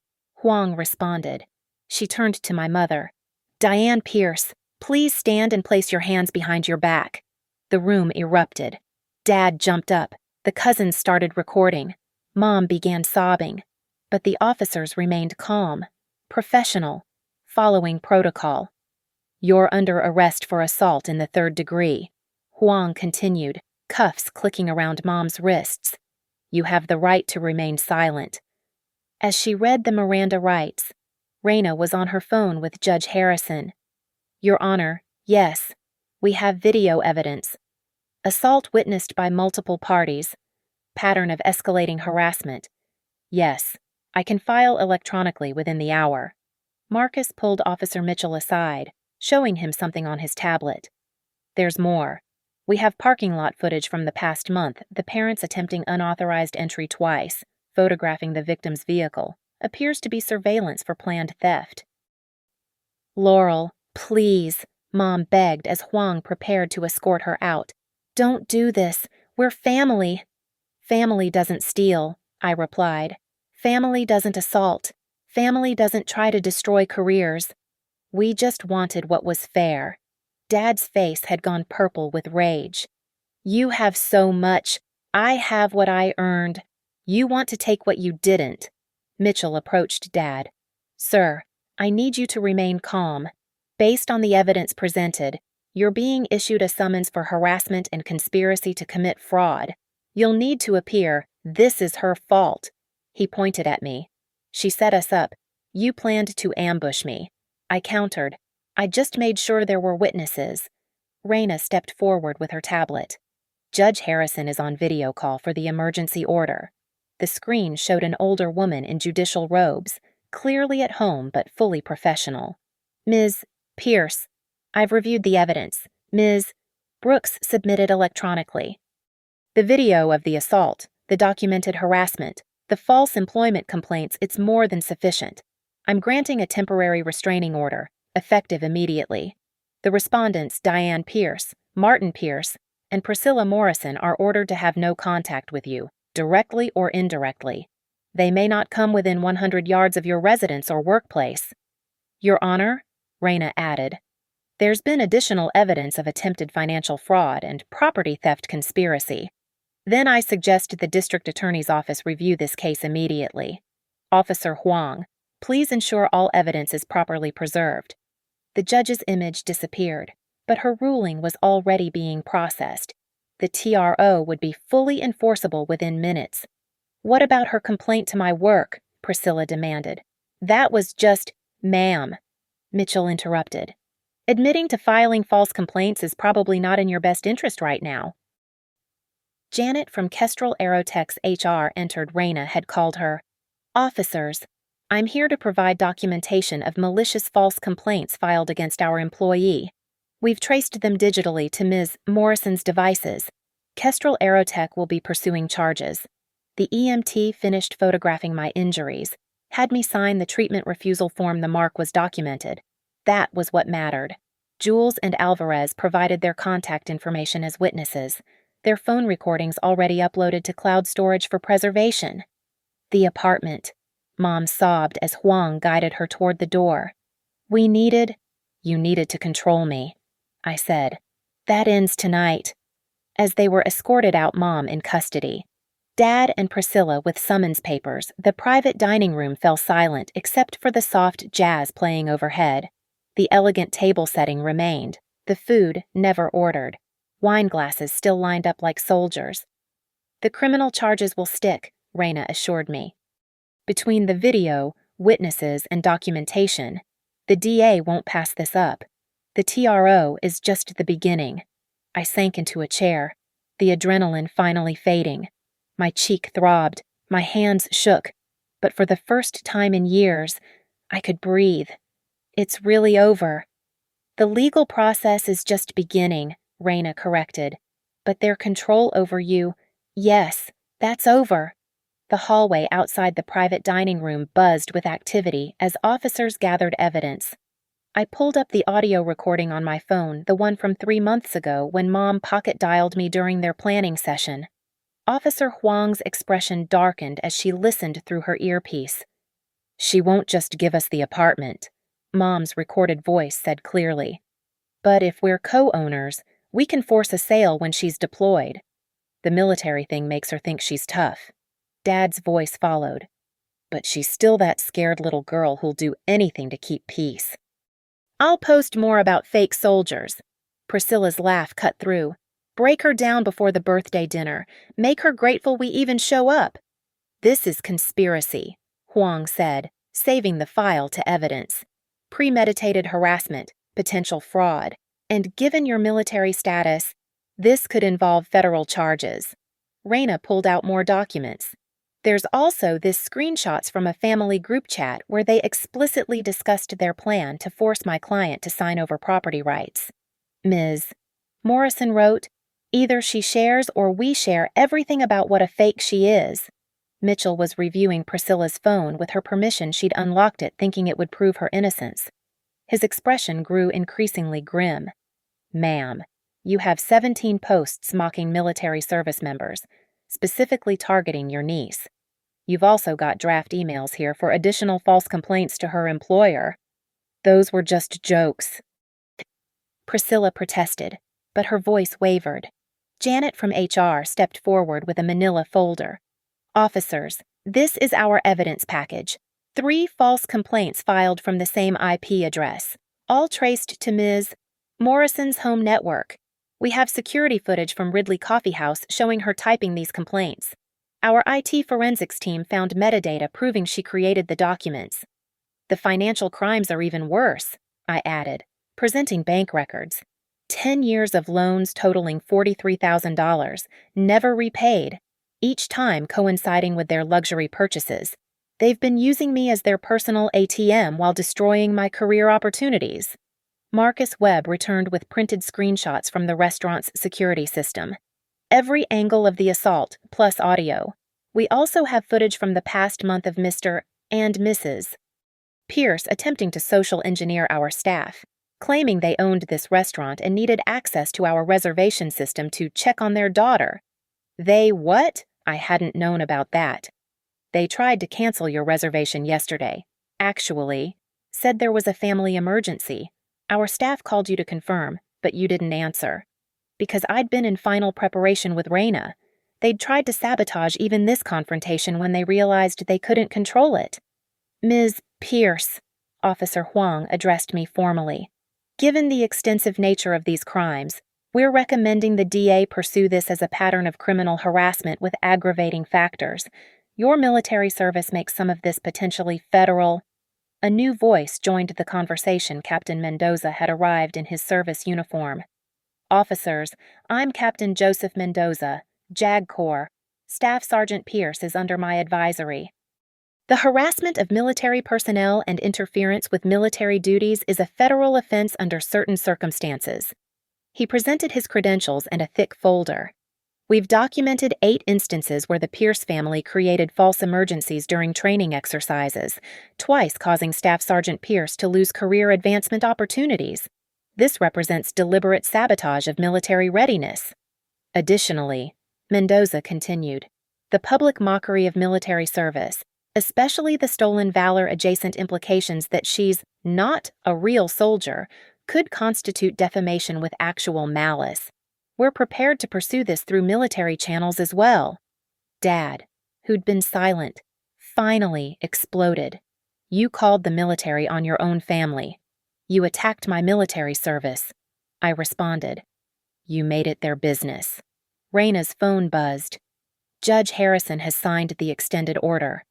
Huang responded. She turned to my mother. "Diane Pierce, please stand and place your hands behind your back." The room erupted. Dad jumped up. The cousins started recording. Mom began sobbing. But the officers remained calm, professional, following protocol. "You're under arrest for assault in the 3rd degree," Huang continued, cuffs clicking around Mom's wrists. "You have the right to remain silent." As she read the Miranda rights, Raina was on her phone with Judge Harrison. "Your Honor, yes, we have video evidence. Assault witnessed by multiple parties. Pattern of escalating harassment. Yes, I can file electronically within the hour." Marcus pulled Officer Mitchell aside, showing him something on his tablet. "There's more. We have parking lot footage from the past month, the parents attempting unauthorized entry twice, photographing the victim's vehicle. Appears to be surveillance for planned theft." "Laurel, please," Mom begged as Huang prepared to escort her out. "Don't do this. We're family." "Family doesn't steal," I replied. "Family doesn't assault. Family doesn't try to destroy careers. We just wanted what was fair." Dad's face had gone purple with rage. "You have so much. I have what I earned. You want to take what you didn't." Mitchell approached Dad. "Sir, I need you to remain calm. Based on the evidence presented, you're being issued a summons for harassment and conspiracy to commit fraud. You'll need to appear. This is her fault." He pointed at me. "She set us up. You planned to ambush me." I countered. "I just made sure there were witnesses." Raina stepped forward with her tablet. "Judge Harrison is on video call for the emergency order." The screen showed an older woman in judicial robes, clearly at home but fully professional. "Ms. Pierce, I've reviewed the evidence. Ms. Brooks submitted electronically. The video of the assault, the documented harassment, the false employment complaints, it's more than sufficient. I'm granting a temporary restraining order, effective immediately. The respondents, Diane Pierce, Martin Pierce, and Priscilla Morrison, are ordered to have no contact with you, directly or indirectly. They may not come within 100 yards of your residence or workplace." "Your Honor," Raina added, "there's been additional evidence of attempted financial fraud and property theft conspiracy. Then I suggest the District Attorney's Office review this case immediately. Officer Huang, please ensure all evidence is properly preserved." The judge's image disappeared, but her ruling was already being processed. The TRO would be fully enforceable within minutes. "What about her complaint to my work?" Priscilla demanded. "That was just—" "Ma'am," Mitchell interrupted. "Admitting to filing false complaints is probably not in your best interest right now." Janet from Kestrel Aerotech's HR entered. Raina had called her. "Officers, I'm here to provide documentation of malicious false complaints filed against our employee. We've traced them digitally to Ms. Morrison's devices. Kestrel Aerotech will be pursuing charges. The EMT finished photographing my injuries, had me sign the treatment refusal form. The mark was documented. That was what mattered. Jules and Alvarez provided their contact information as witnesses. their phone recordings already uploaded to cloud storage for preservation. The apartment, Mom sobbed as Huang guided her toward the door. You needed to control me, I said. That ends tonight. As they were escorted out, Mom in custody, Dad and Priscilla with summons papers, the private dining room fell silent except for the soft jazz playing overhead. The elegant table setting remained, the food never ordered, wine glasses still lined up like soldiers. The criminal charges will stick, Raina assured me. Between the video, witnesses, and documentation, the DA won't pass this up. The TRO is just the beginning. I sank into a chair, the adrenaline finally fading. My cheek throbbed, my hands shook, but for the first time in years, I could breathe. It's really over. The legal process is just beginning, Raina corrected. But their control over you, yes, that's over. The hallway outside the private dining room buzzed with activity as officers gathered evidence. I pulled up the audio recording on my phone, the one from 3 months ago when Mom pocket-dialed me during their planning session. Officer Huang's expression darkened as she listened through her earpiece. She won't just give us the apartment, Mom's recorded voice said clearly. But if we're co-owners, we can force a sale when she's deployed. The military thing makes her think she's tough. Dad's voice followed. But she's still that scared little girl who'll do anything to keep peace. I'll post more about fake soldiers. Priscilla's laugh cut through. Break her down before the birthday dinner. Make her grateful we even show up. This is conspiracy, Huang said, saving the file to evidence. Premeditated harassment, potential fraud, and given your military status, this could involve federal charges. Raina pulled out more documents. There's also this screenshots from a family group chat where they explicitly discussed their plan to force my client to sign over property rights. Ms. Morrison wrote, either she shares or we share everything about what a fake she is. Mitchell was reviewing Priscilla's phone. With her permission, she'd unlocked it, thinking it would prove her innocence. His expression grew increasingly grim. Ma'am, you have 17 posts mocking military service members, specifically targeting your niece. You've also got draft emails here for additional false complaints to her employer. Those were just jokes. Priscilla protested, but her voice wavered. Janet from HR stepped forward with a manila folder. Officers, this is our evidence package. 3 false complaints filed from the same IP address, all traced to Ms. Morrison's home network. We have security footage from Ridley Coffee House showing her typing these complaints. Our IT forensics team found metadata proving she created the documents. The financial crimes are even worse, I added, presenting bank records. 10 years of loans totaling $43,000, never repaid, each time coinciding with their luxury purchases. They've been using me as their personal ATM while destroying my career opportunities. Marcus Webb returned with printed screenshots from the restaurant's security system. Every angle of the assault, plus audio. We also have footage from the past month of Mr. and Mrs. Pierce attempting to social engineer our staff, claiming they owned this restaurant and needed access to our reservation system to check on their daughter. They what? I hadn't known about that. They tried to cancel your reservation yesterday. Actually, said there was a family emergency. Our staff called you to confirm, but you didn't answer. Because I'd been in final preparation with Raina. They'd tried to sabotage even this confrontation when they realized they couldn't control it. Ms. Pierce, Officer Huang addressed me formally. Given the extensive nature of these crimes, we're recommending the DA pursue this as a pattern of criminal harassment with aggravating factors. Your military service makes some of this potentially federal. A new voice joined the conversation. Captain Mendoza had arrived in his service uniform. Officers, I'm Captain Joseph Mendoza, JAG Corps. Staff Sergeant Pierce is under my advisory. The harassment of military personnel and interference with military duties is a federal offense under certain circumstances. He presented his credentials and a thick folder. We've documented 8 instances where the Pierce family created false emergencies during training exercises, twice causing Staff Sergeant Pierce to lose career advancement opportunities. This represents deliberate sabotage of military readiness. Additionally, Mendoza continued, the public mockery of military service, especially the stolen valor adjacent implications that she's not a real soldier, could constitute defamation with actual malice. We're prepared to pursue this through military channels as well. Dad, who'd been silent, finally exploded. You called the military on your own family. You attacked my military service. I responded. You made it their business. Raina's phone buzzed. Judge Harrison has signed the extended order.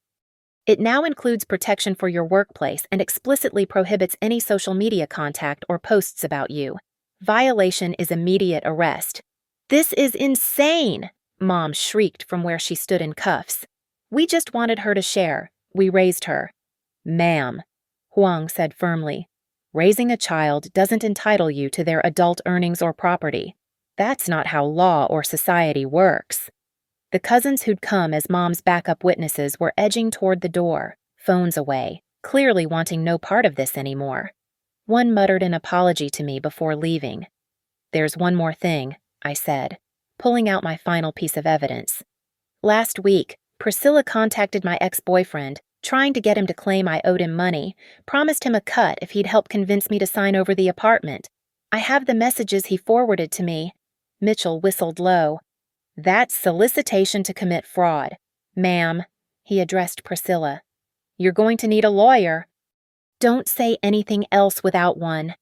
It now includes protection for your workplace and explicitly prohibits any social media contact or posts about you. Violation is immediate arrest. This is insane! Mom shrieked from where she stood in cuffs. We just wanted her to share. We raised her. Ma'am, Huang said firmly, raising a child doesn't entitle you to their adult earnings or property. That's not how law or society works. The cousins who'd come as Mom's backup witnesses were edging toward the door, phones away, clearly wanting no part of this anymore. One muttered an apology to me before leaving. There's one more thing, I said, pulling out my final piece of evidence. Last week, Priscilla contacted my ex-boyfriend, trying to get him to claim I owed him money, promised him a cut if he'd help convince me to sign over the apartment. I have the messages he forwarded to me. Mitchell whistled low. That's solicitation to commit fraud. Ma'am, he addressed Priscilla. You're going to need a lawyer. Don't say anything else without one.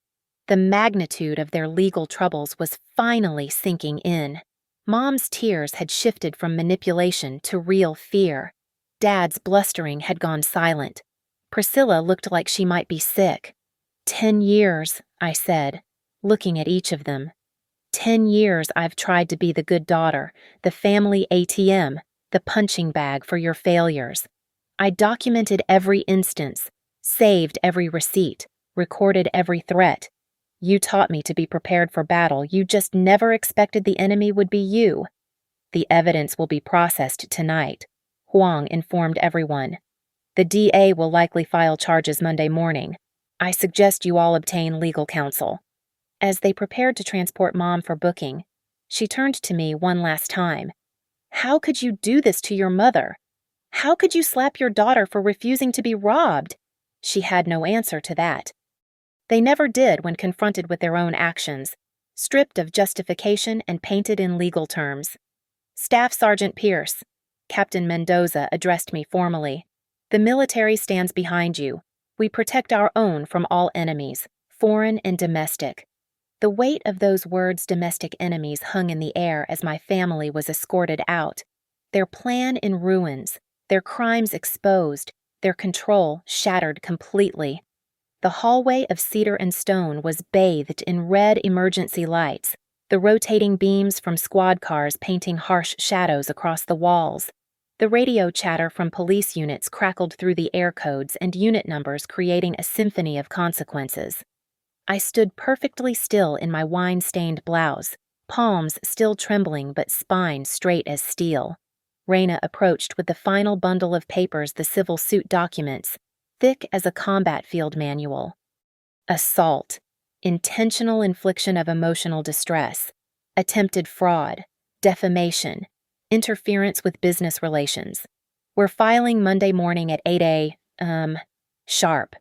The magnitude of their legal troubles was finally sinking in. Mom's tears had shifted from manipulation to real fear. Dad's blustering had gone silent. Priscilla looked like she might be sick. 10 years, I said, looking at each of them. 10 years I've tried to be the good daughter, the family ATM, the punching bag for your failures. I documented every instance, saved every receipt, recorded every threat. You taught me to be prepared for battle. You just never expected the enemy would be you. The evidence will be processed tonight, Huang informed everyone. The DA will likely file charges Monday morning. I suggest you all obtain legal counsel. As they prepared to transport Mom for booking, she turned to me one last time. How could you do this to your mother? How could you slap your daughter for refusing to be robbed? She had no answer to that. They never did when confronted with their own actions, stripped of justification and painted in legal terms. Staff Sergeant Pierce, Captain Mendoza addressed me formally. The military stands behind you. We protect our own from all enemies, foreign and domestic. The weight of those words domestic enemies hung in the air as my family was escorted out. Their plan in ruins, their crimes exposed, their control shattered completely. The hallway of cedar and stone was bathed in red emergency lights, the rotating beams from squad cars painting harsh shadows across the walls. The radio chatter from police units crackled through the air codes and unit numbers creating a symphony of consequences. I stood perfectly still in my wine-stained blouse, palms still trembling but spine straight as steel. Raina approached with the final bundle of papers, the civil suit documents, thick as a combat field manual. Assault, intentional infliction of emotional distress, attempted fraud, defamation, interference with business relations. We're filing Monday morning at 8 a.m. sharp.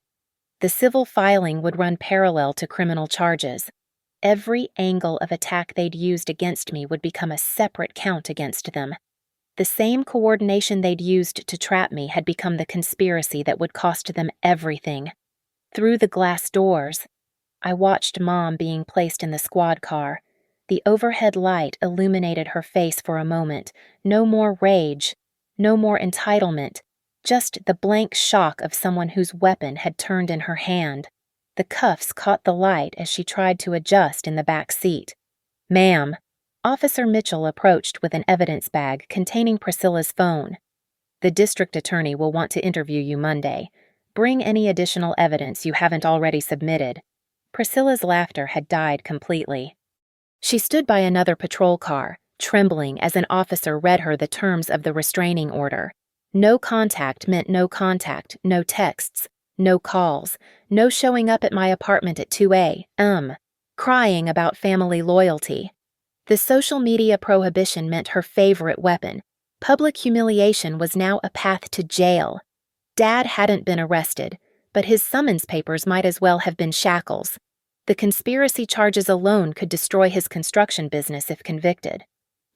The civil filing would run parallel to criminal charges. Every angle of attack they'd used against me would become a separate count against them. The same coordination they'd used to trap me had become the conspiracy that would cost them everything. Through the glass doors, I watched Mom being placed in the squad car. The overhead light illuminated her face for a moment. No more rage, no more entitlement, just the blank shock of someone whose weapon had turned in her hand. The cuffs caught the light as she tried to adjust in the back seat. Ma'am, Officer Mitchell approached with an evidence bag containing Priscilla's phone. The district attorney will want to interview you Monday. Bring any additional evidence you haven't already submitted. Priscilla's laughter had died completely. She stood by another patrol car, trembling as an officer read her the terms of the restraining order. No contact meant no contact, no texts, no calls, no showing up at my apartment at 2 a.m., crying about family loyalty. The social media prohibition meant her favorite weapon. Public humiliation was now a path to jail. Dad hadn't been arrested, but his summons papers might as well have been shackles. The conspiracy charges alone could destroy his construction business if convicted.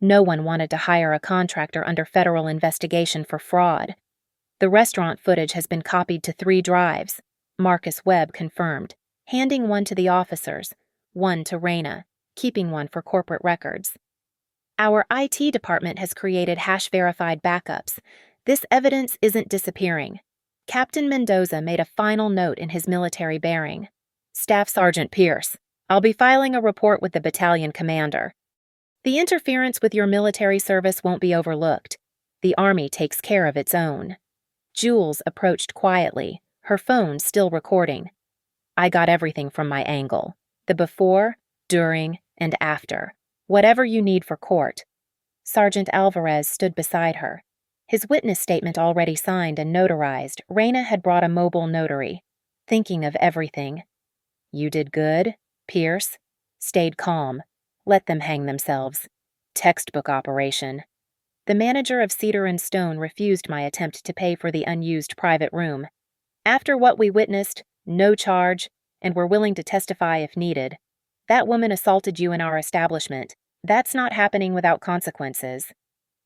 No one wanted to hire a contractor under federal investigation for fraud. The restaurant footage has been copied to 3 drives, Marcus Webb confirmed, handing one to the officers, one to Raina, keeping one for corporate records. Our IT department has created hash-verified backups. This evidence isn't disappearing. Captain Mendoza made a final note in his military bearing. Staff Sergeant Pierce, I'll be filing a report with the battalion commander. The interference with your military service won't be overlooked. The Army takes care of its own. Jules approached quietly, her phone still recording. I got everything from my angle. The before, during, and after. Whatever you need for court. Sergeant Alvarez stood beside her. His witness statement already signed and notarized, Raina had brought a mobile notary. Thinking of everything. You did good, Pierce. Stayed calm. Let them hang themselves. Textbook operation. The manager of Cedar and Stone refused my attempt to pay for the unused private room. After what we witnessed, no charge, and we're willing to testify if needed. That woman assaulted you in our establishment. That's not happening without consequences.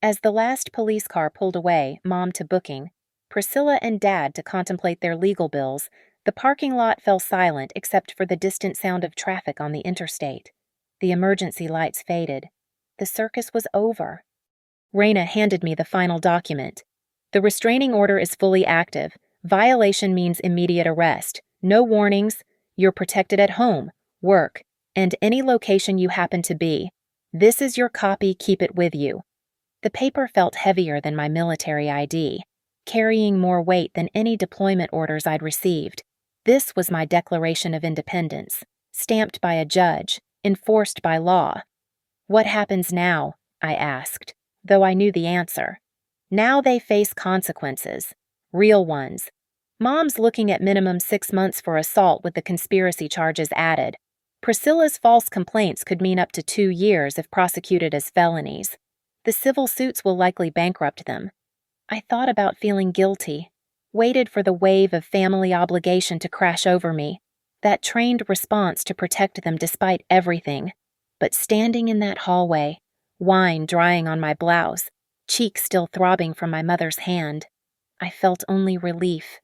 As the last police car pulled away, Mom to booking, Priscilla and Dad to contemplate their legal bills, the parking lot fell silent except for the distant sound of traffic on the interstate. The emergency lights faded. The circus was over. Raina handed me the final document. The restraining order is fully active. Violation means immediate arrest. No warnings. You're protected at home, work, and any location you happen to be. This is your copy, keep it with you. The paper felt heavier than my military ID, carrying more weight than any deployment orders I'd received. This was my Declaration of Independence, stamped by a judge, enforced by law. What happens now? I asked, though I knew the answer. Now they face consequences, real ones. Mom's looking at minimum 6 months for assault with the conspiracy charges added. Priscilla's false complaints could mean up to 2 years if prosecuted as felonies. The civil suits will likely bankrupt them. I thought about feeling guilty, waited for the wave of family obligation to crash over me, that trained response to protect them despite everything. But standing in that hallway, wine drying on my blouse, cheek still throbbing from my mother's hand, I felt only relief.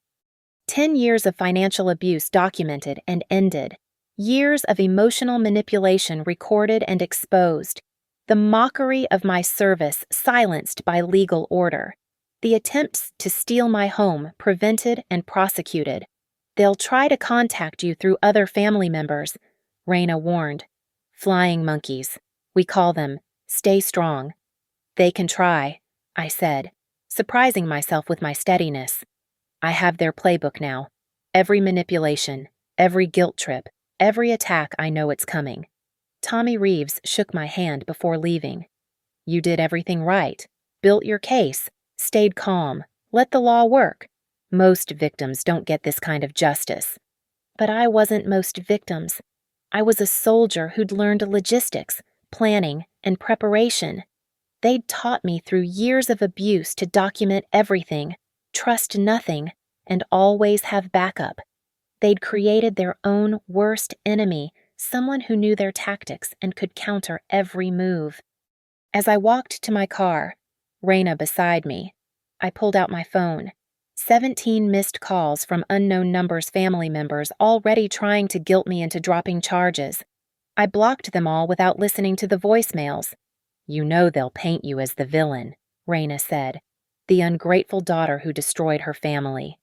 10 years of financial abuse documented and ended. Years of emotional manipulation recorded and exposed. The mockery of my service silenced by legal order. The attempts to steal my home prevented and prosecuted. They'll try to contact you through other family members, Raina warned. Flying monkeys. We call them. Stay strong. They can try, I said, surprising myself with my steadiness. I have their playbook now. Every manipulation, every guilt trip, every attack I know it's coming. Tommy Reeves shook my hand before leaving. You did everything right. Built your case. Stayed calm. Let the law work. Most victims don't get this kind of justice. But I wasn't most victims. I was a soldier who'd learned logistics, planning, and preparation. They'd taught me through years of abuse to document everything, trust nothing, and always have backup. They'd created their own worst enemy, someone who knew their tactics and could counter every move. As I walked to my car, Raina beside me, I pulled out my phone. 17 missed calls from unknown numbers family members already trying to guilt me into dropping charges. I blocked them all without listening to the voicemails. You know they'll paint you as the villain, Raina said, the ungrateful daughter who destroyed her family.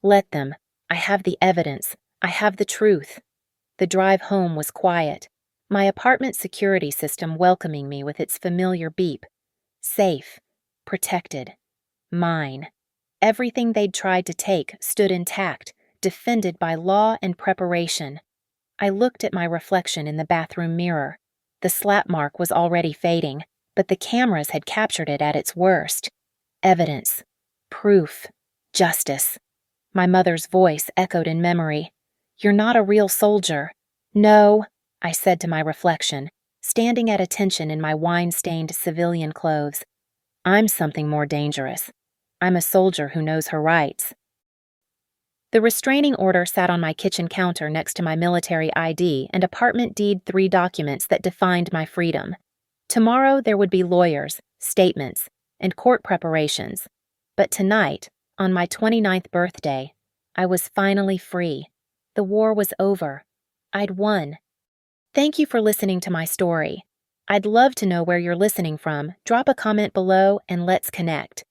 Let them. I have the evidence. I have the truth. The drive home was quiet, my apartment security system welcoming me with its familiar beep. Safe. Protected. Mine. Everything they'd tried to take stood intact, defended by law and preparation. I looked at my reflection in the bathroom mirror. The slap mark was already fading, but the cameras had captured it at its worst. Evidence. Proof. Justice. My mother's voice echoed in memory. You're not a real soldier. No, I said to my reflection, standing at attention in my wine-stained civilian clothes. I'm something more dangerous. I'm a soldier who knows her rights. The restraining order sat on my kitchen counter next to my military ID and Apartment Deed 3 documents that defined my freedom. Tomorrow there would be lawyers, statements, and court preparations. But tonight, on my 29th birthday, I was finally free. The war was over. I'd won. Thank you for listening to my story. I'd love to know where you're listening from. Drop a comment below and let's connect.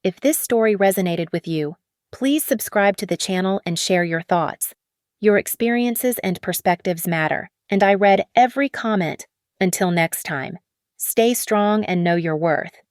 If this story resonated with you, please subscribe to the channel and share your thoughts. Your experiences and perspectives matter, and I read every comment. Until next time, stay strong and know your worth.